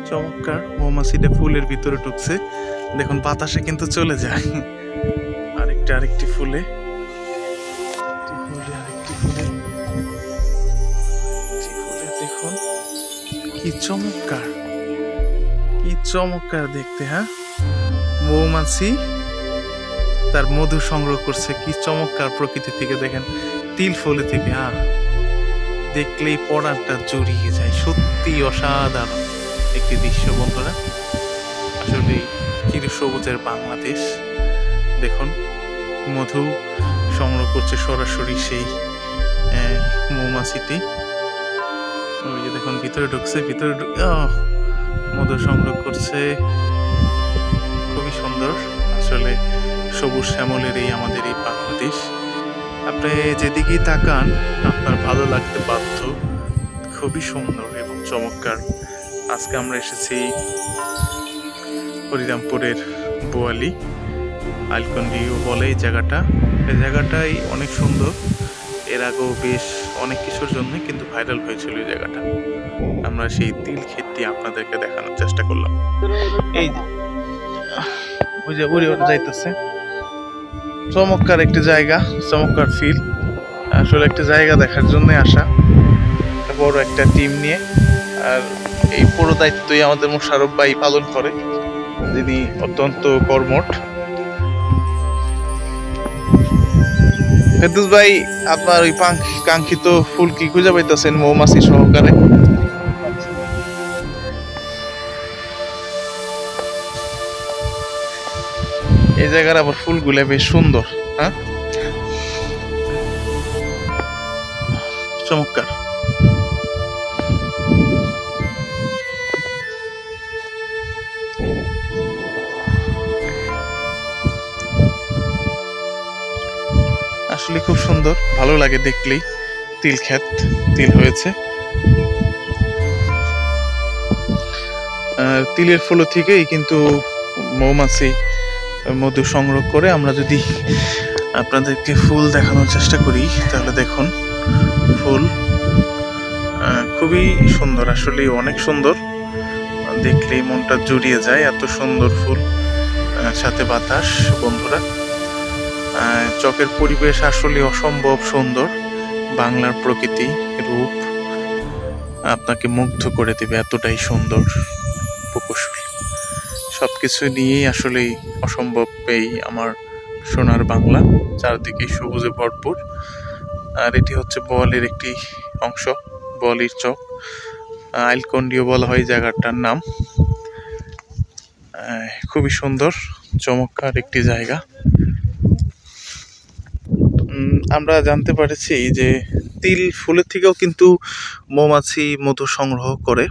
চমৎকার। মৌমাছিটা ফুলের ভিতরে ঢুকছে, দেখুন বাতাসে কিন্তু চলে যায়। আরেকটি ফুলে, দেখুন কি চমৎকার, কি চমৎকার দেখতে। হ্যাঁ, মৌমাছি তার মধু সংগ্রহ করছে, কি চমৎকার প্রকৃতি থেকে। দেখেন তিল ফুলে থেকে, দেখলেই পরাণটা জড়িয়ে যায়। সত্যি অসাধারণ একটি দৃশ্য বন্ধুরা। আসলে চিরসবুজের বাংলাদেশ। দেখুন মধু সংগ্রহ করছে সরাসরি সেই মৌমাছিটি। ওই যে দেখুন ভিতরে ঢুকছে, মধু সংগ্রহ করছে। খুবই সুন্দর আসলে সবুজ শ্যামলের এই আমাদের এই বাংলাদেশ। আপনি যেদিকেই তাকান আপনার ভালো লাগতে বাধ্য। খুবই সুন্দর এবং চমৎকার। আজকে আমরা এসেছি হরিরামপুরের বোয়ালি, আইলকন্ডিও বলে এই জায়গাটা। এই জায়গাটাই অনেক সুন্দর। এর আগেও বেশ অনেক কিছুর জন্য কিন্তু ভাইরাল হয়েছিল এই জায়গাটা। আমরা সেই তিল ক্ষেতটি আপনাদেরকে দেখানোর চেষ্টা করলাম। এই ওই যে উড়ে যাইতেছে, চমৎকার একটি জায়গা, চমৎকার ফিল। আসলে একটা জায়গা দেখার জন্য আসা, বড় একটা টিম নিয়ে। আর এই পুরো দায়িত্বই আমাদের মোশারফ ভাই পালন করে, যিনি অত্যন্ত কর্মঠ। ফেরদৌস ভাই, আপনার ওই কাঙ্ক্ষিত ফুল কি খুঁজে পাইতেছেন মৌমাছি সহকারে? এই জায়গার আবার ফুলগুলো বেশ সুন্দর। হ্যাঁ, চমৎকার। আসলে খুব সুন্দর, ভালো লাগে দেখলেই। তিল ক্ষেত, তিল হয়েছে। তিলের ফুল থেকেই কিন্তু মৌমাছি মধু সংগ্রহ করে। আমরা যদি আপনাদেরকে ফুল দেখানোর চেষ্টা করি তাহলে দেখুন ফুল খুবই সুন্দর, আসলে অনেক সুন্দর। দেখলেই মনটা জুড়িয়ে যায়, এত সুন্দর ফুল, সাথে বাতাস বন্ধুরা। চকের পরিবেশ আসলে অসম্ভব সুন্দর। বাংলার প্রকৃতি রূপ আপনাকে মুগ্ধ করে দেবে, এতটাই সুন্দর প্রকৌশল। সবকিছু নিয়েই আসলে অসম্ভব এই আমার সোনার বাংলা, চারদিকে সবুজে ভরপুর। আর এটি হচ্ছে বোয়ালির একটি অংশ, বোয়ালির চক। আইলকন্ডিও বলা হয় জায়গাটার নাম। খুবই সুন্দর, চমৎকার একটি জায়গা। আমরা জানতে পেরেছি যে তিল ফুলের থেকেও কিন্তু মৌমাছি মধু সংগ্রহ করে।